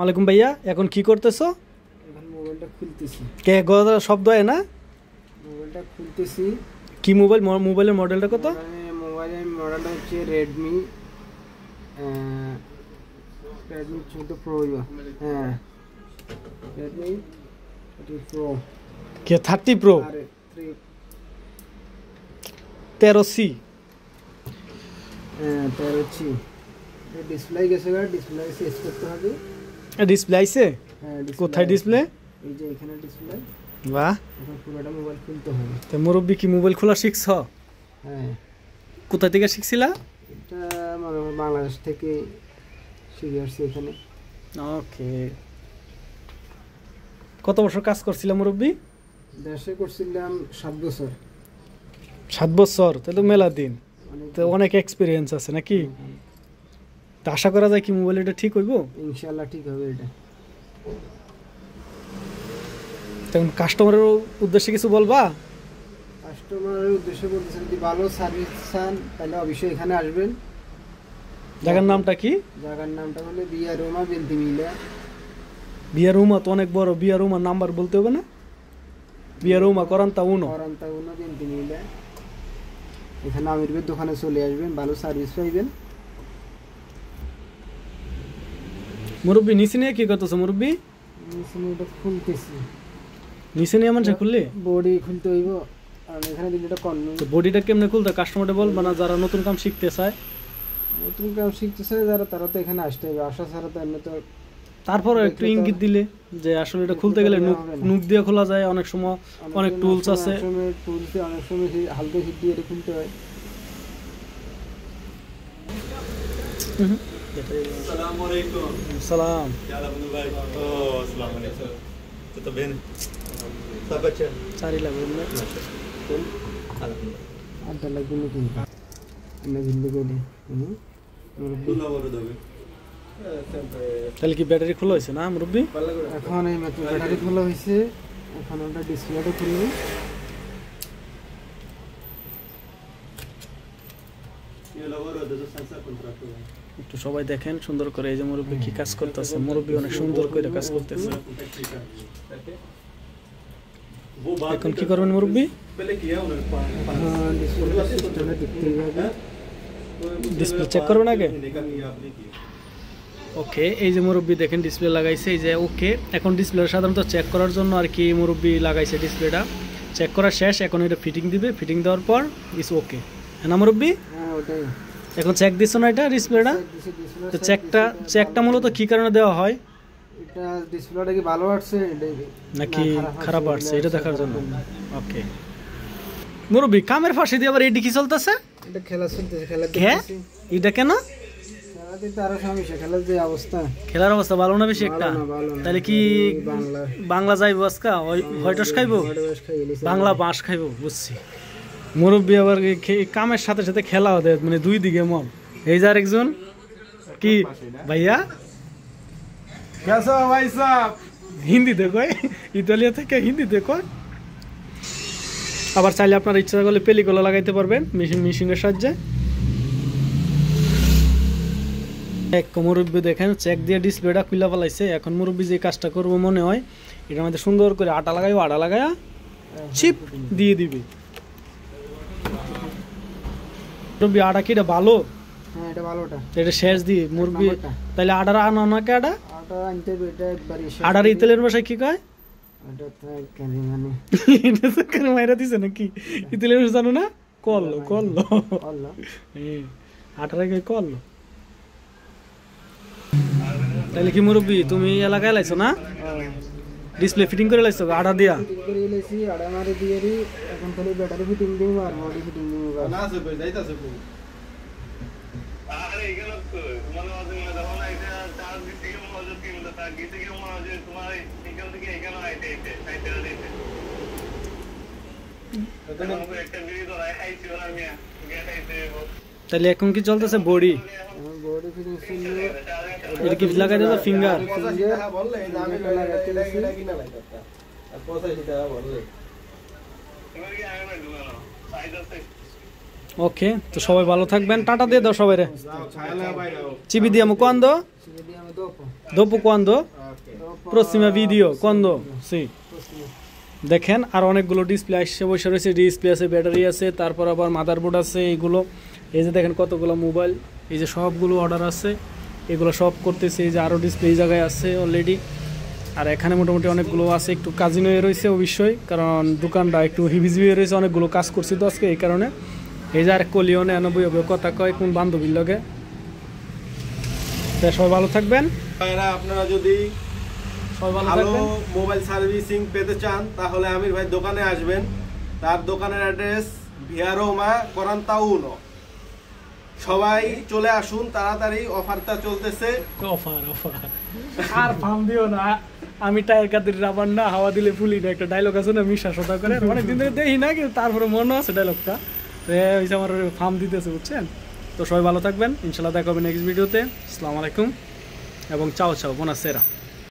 ওয়ালাইকুম ভাইয়া, এখন কি করতেছো? এখন মোবাইলটা খুলতেছি। কে গলা শব্দ হয় না? মোবাইলটা খুলতেছি। কি মোবাইল? মোবাইলের মডেলটা কত? মোবাইলের মডেলটা হচ্ছে রেডমি 14 প্রো। হ্যাঁ, রেডমি প্রো কে 30 প্রো 13C। হ্যাঁ 13C। ডিসপ্লে গেছে, ডিসপ্লে চেঞ্জ করতে হবে। ডিসপ্লে আইছে? হ্যাঁ, কোথায় ডিসপ্লে? এই যে এখানে ডিসপ্লে। বাহ, এখন পুরোটা মোবাইল খুলতে হবে। তো মুরব্বি কি মোবাইল খোলা শিখছ? হ্যাঁ। কোথা থেকে শিখছিলা? এটা মানে বাংলাদেশ থেকে শিখে আসছি এখানে। ওকে। কত বছর কাজ করছিলা মুরব্বি? দেশে করছিলাম 7 বছর। 7 বছর? তাহলে তো মেলা দিন, তো অনেক এক্সপিরিয়েন্স আছে নাকি? তা আশা করা যায় কি মোবাইল এটা ঠিক হইব? ইনশাআল্লাহ ঠিক হবে এটা। তখন কাস্টমারের উদ্দেশ্যে কিছু বলবা? কাস্টমারের উদ্দেশ্যে বলতেছেন, যদি ভালো সার্ভিস চান তাহলে অবশ্যই এখানে আসবেন। জায়গার নামটা কি? জায়গার নামটা হলো বিয়া রোমা বেলতিমিলা। বিয়া রুমা তো অনেক বড়। বিয়া রুমার নাম্বার বলতে হবে না? বিয়া রুমা করান্তা উনো বেলতিমিলা। এখানে আমিরের দোকানে চলে আসবেন, ভালো সার্ভিস পাইবেন। মুরব্বি নিচে নিয়ে কি করতেছো মুরব্বি? এটা খুলতেছি। নিচে নিয়ে মানুষ খুললে বডি খুলতে হইব, আর এখানে দিলে এটা কর্নার। তো বডিটা কেমনে খুলতে কাস্টমারটা বলবা না, যারা নতুন কাম শিখতে চায়? নতুন কাম শিখতে চায় যারা, তারা তো এখানে আসতে হবে। আসা ছাড়া তো এমনি তো। তারপরে একটু ইঙ্গিত দিলে যে আসলে এটা খুলতে গেলে নুক দিয়ে খোলা যায়, অনেক সময় অনেক টুলস আছে। অনেক সময় হালকা হিট দিয়ে এটা খুলতে হয়। Assalamualaikum. সালাম। क्या हाल है भाई? ओह, अस्सलाम वालेकुम. तो बहन सब अच्छा? সারি লাগবে না? alhamdulillah. আড্ডা লাগবে না কিন্তু এমনি ঝিল্লি করে। खुला बोल दो भी. তাহলে কি ব্যাটারি খোলা হয়েছে না মুরব্বি? এখন এই মাত্র ব্যাটারি খোলা হয়েছে। এখন ওটা ডিসপ্লেটা খুলবে। ये लवर दो सेंसर कॉन्ट्रैक्ट है. একটু সবাই দেখেন সুন্দর করে, এই যে মুরব্বি কি কাজ করতেছে। মুরব্বি অনেক সুন্দর করে কাজ করতেছে। এখন কি করবেন মুরব্বি? पहले किया उन्होंने ডিসপ্লেটা সিস্টেমে দেখতে হবে। ডিসপ্লে চেক করবেন আগে? निकाल किया आपने किया. ওকে, এই যে মুরব্বি দেখেন ডিসপ্লে লাগাইছে। এই যে ওকে, এখন ডিসপ্লে সাধারণত চেক করার জন্য আর কি মুরব্বি লাগাইছে ডিসপ্লেটা। চেক করা শেষ, এখন এটা ফিটিং দিবে। ফিটিং দেওয়ার পর ইস ওকে, হ্যাঁ না মুরব্বি? হ্যাঁ ওটাই। এখন চেক দিচ্ছ না এটা ডিসপ্লেটা? তো চেকটা মূলত কি কারণে দেওয়া হয়? এটা ডিসপ্লেটা কি ভালো আসছে নাকি খারাপ আসছে এটা দেখার জন্য। ওকে মুরব্বি, কামের ফাঁসি দিয়ে আবার এডি কি চলতেছে? এটা খেলা চলতেছে, খেলা হ্যাঁ, দেখতেছি। এটা কেন? খেলা দিতে আরো সমস্যা, খেলার যে অবস্থা। খেলার অবস্থা ভালো না বেশি একটা? ভালো না। তাহলে কি বাংলা যাইবো আজকা? হয়টস খাইবো? বাংলা বাঁশ খাইবো, বুঝছি। মুরব্বী আবার কামের সাথে সাথে খেলাও দেয়, মানে দুই দিকে মন। এই যে আরেকজন কি ভাইয়া, कैसा भाई साहब? হিন্দিতে কয়, ইতালিয়া থেকে হিন্দিতে কয়। আবার চাইলে আপনার ইচ্ছা করলে পেলিকোলা লাগাইতে পারবেন মেশিনের সাহায্যে। এক মুরব্বী দেখেন চেক দিয়ে ডিসপ্লেটা খুলে ফেলাইছে। এখন মুরব্বী যে কাজটা করবো মনে হয়, এটার মধ্যে সুন্দর করে আটা লাগাইবো, আটা লাগায়া চিপ দিয়ে দিবে। মুরব্বী আটা কি এটা ভালো? হ্যাঁ এটা ভালোটা। এটা শেষ দিয়ে মুরব্বী তাহলে আটার আনা নাকি আটা? আটা আনতে এটা একবারই শেষ। আটার ইতালির ভাষায় কি কয়? এটা তো কেন মানে এটা তো কেন মাইরা দিছে নাকি? ইতালির ভাষা জানো না? কল্লো কল্লো আল্লাহ। আটার আগে কল্লো। তাহলে কি মুরব্বী তুমি এলাকায় লাইছো না? ডিসপ্লে ফিটিং করে লাইছো আটা দিয়া? ফিটিং করে লাইছি, আটা মারি দিয়েরি। এখন খালি ব্যাটারি ফিটিং দিই আর বডি ফিটিং দিই। না সে ভাই যাইতাছে কো. আরে এগুলো মানে ওদের মধ্যে হয় না, চার দিন থেকে মজা কি মতো তার গীতে কি মজা তোমার এখান থেকে এখানে আইতে আইতে দিতে। তো একটা ভিডিও তো আইছি ওরা আমি গেটাইতে। তাহলে এখন কি চলতেছে বডি? এখন বডি ফিটিং শুনলে এটা কি লাগাই দাও ফিঙ্গার? বললে আমি লাগাইতে এটা কিনা লাগাইতা আর 85 টাকা বললে এবার কি আগে না দুনো সাইজ আছে। ওকে, তো সবাই ভালো থাকবেন, টাটা দিয়ে দাও সবাই রে। যাও খাইলা ভাই যাও চিবি দিয়ে মুকো আন দো। সিডি আমি দোপো। dopo quando prossima video quando sì দেখেন আর অনেকগুলো ডিসপ্লে আসছে বসে রয়েছে ডিসপ্লে আছে ব্যাটারি আছে তারপর আবার মাদারবোর্ড আছে এইগুলো এই যে দেখেন কতগুলো মোবাইল এই যে সবগুলো অর্ডার আছে এগুলো সব করতেছে এই যে আরও ডিসপ্লে এই জায়গায় আছে অলরেডি আর এখানে মোটামুটি অনেকগুলো আছে একটু কাজিন হয়ে রয়েছে অবশ্যই কারণ দোকানটা একটু হিবিজিবি হয়ে রয়েছে অনেকগুলো কাজ করছি তো আজকে এই কারণে এই যে আর কলিও 99 কথা কয় কোন বান্ধবীর লগে সবাই ভালো থাকবেন আপনারা যদি সবাই ভালো ভালো থাকবেন মোবাইল সার্ভিসিং পেতে চান তাহলে আমির ভাই দোকানে আসবেন তার দোকানের অ্যাড্রেস ভিয়া রোমা 41 সবাই চলে আসুন তাড়াতাড়ি অফারটা চলতেছে অফার আর ফার্ম দিও না আমি টায়ার কাদের রাবার না হাওয়া দিলে ফুলি না একটা ডায়লগ আছে না মিশা সদা করে অনেকদিন ধরে দেখি না কিন্তু তারপরে মনে আছে ডায়লগটা তো এই যে আমার ফার্ম দিতেছে বুঝছেন তো সবাই ভালো থাকবেন ইনশাল্লাহ দেখা হবে নেক্সট ভিডিওতে আসসালামু আলাইকুম এবং চাও চাও বোনাসেরা